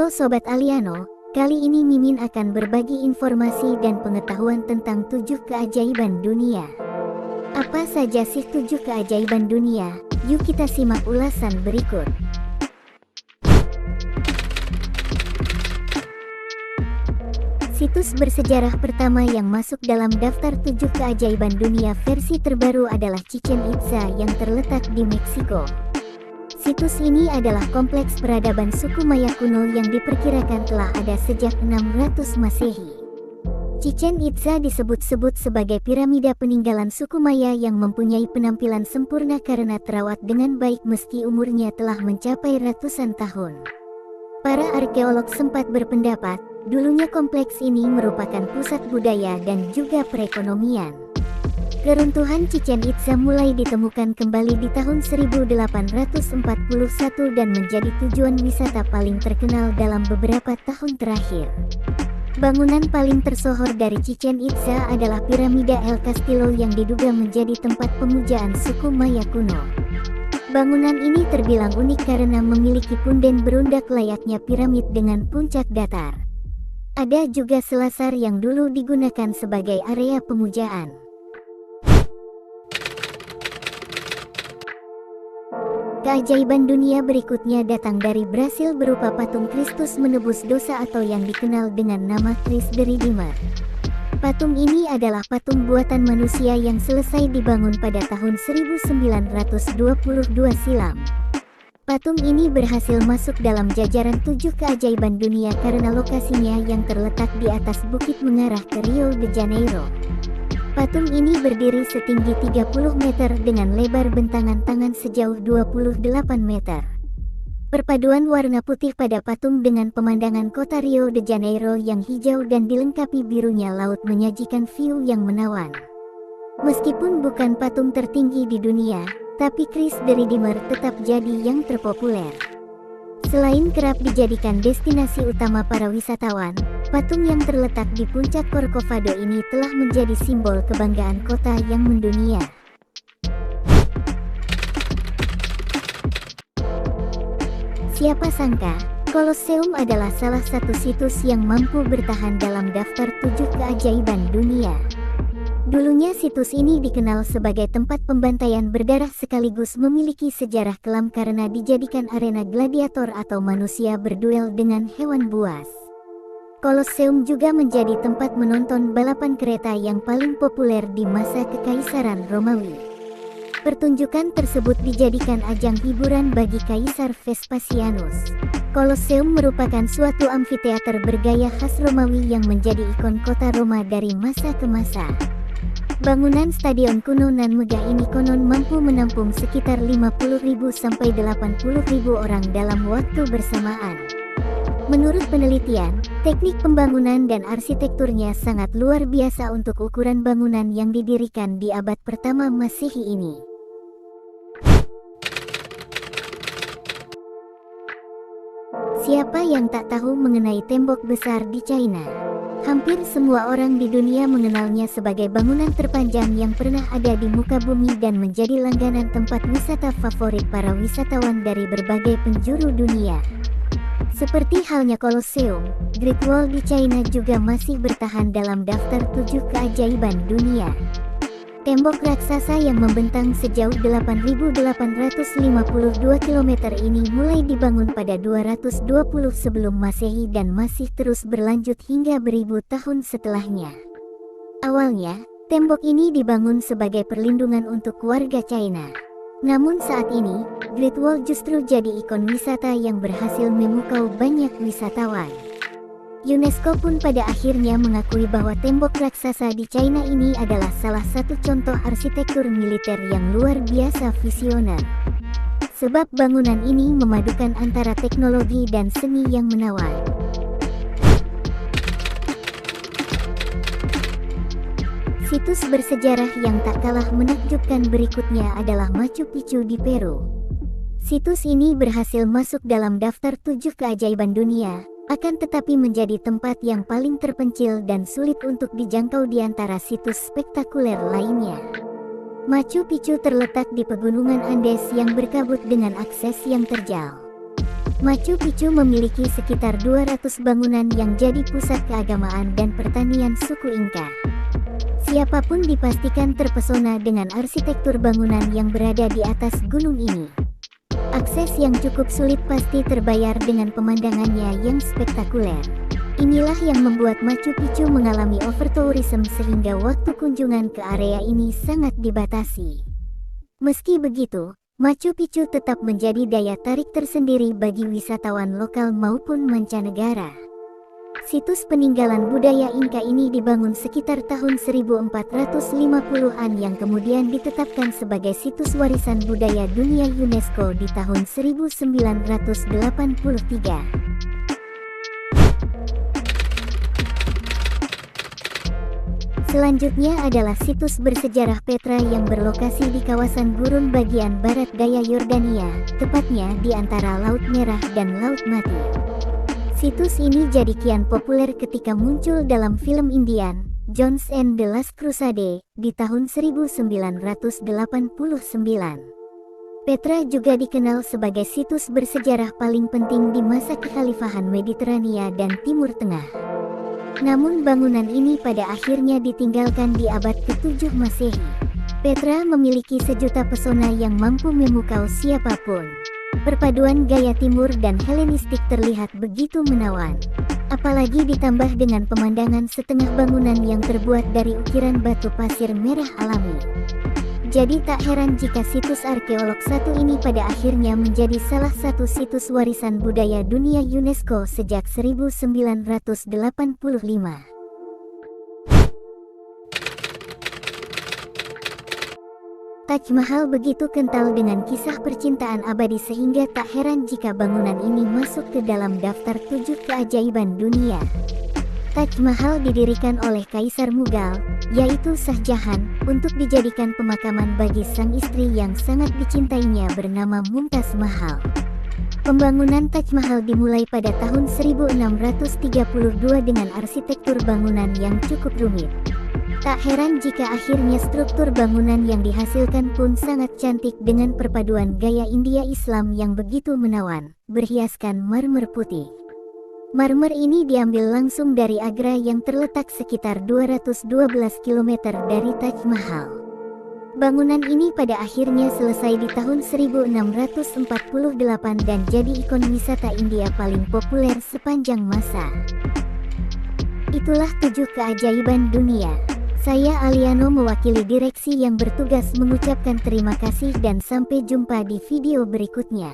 Halo Sobat Aliano, kali ini Mimin akan berbagi informasi dan pengetahuan tentang 7 keajaiban dunia. Apa saja sih 7 keajaiban dunia? Yuk kita simak ulasan berikut. Situs bersejarah pertama yang masuk dalam daftar 7 keajaiban dunia versi terbaru adalah Chichén Itzá yang terletak di Meksiko. Situs ini adalah kompleks peradaban suku Maya kuno yang diperkirakan telah ada sejak 600 Masehi. Chichén Itzá disebut-sebut sebagai piramida peninggalan suku Maya yang mempunyai penampilan sempurna karena terawat dengan baik meski umurnya telah mencapai ratusan tahun. Para arkeolog sempat berpendapat, dulunya kompleks ini merupakan pusat budaya dan juga perekonomian. Keruntuhan Chichén Itzá mulai ditemukan kembali di tahun 1841 dan menjadi tujuan wisata paling terkenal dalam beberapa tahun terakhir. Bangunan paling tersohor dari Chichén Itzá adalah piramida El Castillo yang diduga menjadi tempat pemujaan suku Maya kuno. Bangunan ini terbilang unik karena memiliki punden berundak layaknya piramid dengan puncak datar. Ada juga selasar yang dulu digunakan sebagai area pemujaan. Keajaiban dunia berikutnya datang dari Brasil berupa patung Kristus menebus dosa atau yang dikenal dengan nama Christ the Redeemer. Patung ini adalah patung buatan manusia yang selesai dibangun pada tahun 1922 silam. Patung ini berhasil masuk dalam jajaran 7 keajaiban dunia karena lokasinya yang terletak di atas bukit mengarah ke Rio de Janeiro. Patung ini berdiri setinggi 30 meter dengan lebar bentangan tangan sejauh 28 meter. Perpaduan warna putih pada patung dengan pemandangan kota Rio de Janeiro yang hijau dan dilengkapi birunya laut menyajikan view yang menawan. Meskipun bukan patung tertinggi di dunia, tapi Christ the Redeemer tetap jadi yang terpopuler. Selain kerap dijadikan destinasi utama para wisatawan, patung yang terletak di puncak Corcovado ini telah menjadi simbol kebanggaan kota yang mendunia. Siapa sangka, Kolosseum adalah salah satu situs yang mampu bertahan dalam daftar 7 keajaiban dunia. Dulunya situs ini dikenal sebagai tempat pembantaian berdarah sekaligus memiliki sejarah kelam karena dijadikan arena gladiator atau manusia berduel dengan hewan buas. Kolosseum juga menjadi tempat menonton balapan kereta yang paling populer di masa Kekaisaran Romawi. Pertunjukan tersebut dijadikan ajang hiburan bagi Kaisar Vespasianus. Kolosseum merupakan suatu amfiteater bergaya khas Romawi yang menjadi ikon kota Roma dari masa ke masa. Bangunan stadion kuno nan megah ini konon mampu menampung sekitar 50.000 sampai 80.000 orang dalam waktu bersamaan. Menurut penelitian, teknik pembangunan dan arsitekturnya sangat luar biasa untuk ukuran bangunan yang didirikan di abad pertama Masehi ini. Siapa yang tak tahu mengenai tembok besar di China? Hampir semua orang di dunia mengenalnya sebagai bangunan terpanjang yang pernah ada di muka bumi dan menjadi langganan tempat wisata favorit para wisatawan dari berbagai penjuru dunia. Seperti halnya Kolosseum, Great Wall di China juga masih bertahan dalam daftar 7 keajaiban dunia. Tembok raksasa yang membentang sejauh 8.852 km ini mulai dibangun pada 220 sebelum Masehi dan masih terus berlanjut hingga beribu tahun setelahnya. Awalnya, tembok ini dibangun sebagai perlindungan untuk warga China. Namun saat ini, Great Wall justru jadi ikon wisata yang berhasil memukau banyak wisatawan. UNESCO pun pada akhirnya mengakui bahwa tembok raksasa di China ini adalah salah satu contoh arsitektur militer yang luar biasa visioner. Sebab bangunan ini memadukan antara teknologi dan seni yang menawan. Situs bersejarah yang tak kalah menakjubkan berikutnya adalah Machu Picchu di Peru. Situs ini berhasil masuk dalam daftar 7 keajaiban dunia, akan tetapi menjadi tempat yang paling terpencil dan sulit untuk dijangkau di antara situs spektakuler lainnya. Machu Picchu terletak di pegunungan Andes yang berkabut dengan akses yang terjal. Machu Picchu memiliki sekitar 200 bangunan yang jadi pusat keagamaan dan pertanian suku Inca. Siapapun dipastikan terpesona dengan arsitektur bangunan yang berada di atas gunung ini. Akses yang cukup sulit pasti terbayar dengan pemandangannya yang spektakuler. Inilah yang membuat Machu Picchu mengalami overtourism sehingga waktu kunjungan ke area ini sangat dibatasi. Meski begitu, Machu Picchu tetap menjadi daya tarik tersendiri bagi wisatawan lokal maupun mancanegara. Situs peninggalan budaya Inca ini dibangun sekitar tahun 1450-an yang kemudian ditetapkan sebagai situs warisan budaya dunia UNESCO di tahun 1983. Selanjutnya adalah situs bersejarah Petra yang berlokasi di kawasan gurun bagian barat daya Yordania, tepatnya di antara Laut Merah dan Laut Mati. Situs ini jadi kian populer ketika muncul dalam film Indiana Jones and the Last Crusade di tahun 1989. Petra juga dikenal sebagai situs bersejarah paling penting di masa kekhalifahan Mediterania dan Timur Tengah. Namun bangunan ini pada akhirnya ditinggalkan di abad ke-7 Masehi. Petra memiliki sejuta pesona yang mampu memukau siapapun. Perpaduan gaya timur dan Helenistik terlihat begitu menawan. Apalagi ditambah dengan pemandangan setengah bangunan yang terbuat dari ukiran batu pasir merah alami. Jadi tak heran jika situs arkeolog satu ini pada akhirnya menjadi salah satu situs warisan budaya dunia UNESCO sejak 1985. Taj Mahal begitu kental dengan kisah percintaan abadi sehingga tak heran jika bangunan ini masuk ke dalam daftar 7 keajaiban dunia. Taj Mahal didirikan oleh Kaisar Mughal, yaitu Shah Jahan, untuk dijadikan pemakaman bagi sang istri yang sangat dicintainya bernama Mumtaz Mahal. Pembangunan Taj Mahal dimulai pada tahun 1632 dengan arsitektur bangunan yang cukup rumit. Tak heran jika akhirnya struktur bangunan yang dihasilkan pun sangat cantik dengan perpaduan gaya India Islam yang begitu menawan, berhiaskan marmer putih. Marmer ini diambil langsung dari Agra yang terletak sekitar 212 km dari Taj Mahal. Bangunan ini pada akhirnya selesai di tahun 1648 dan jadi ikon wisata India paling populer sepanjang masa. Itulah 7 keajaiban dunia. Saya Aliano mewakili direksi yang bertugas mengucapkan terima kasih dan sampai jumpa di video berikutnya.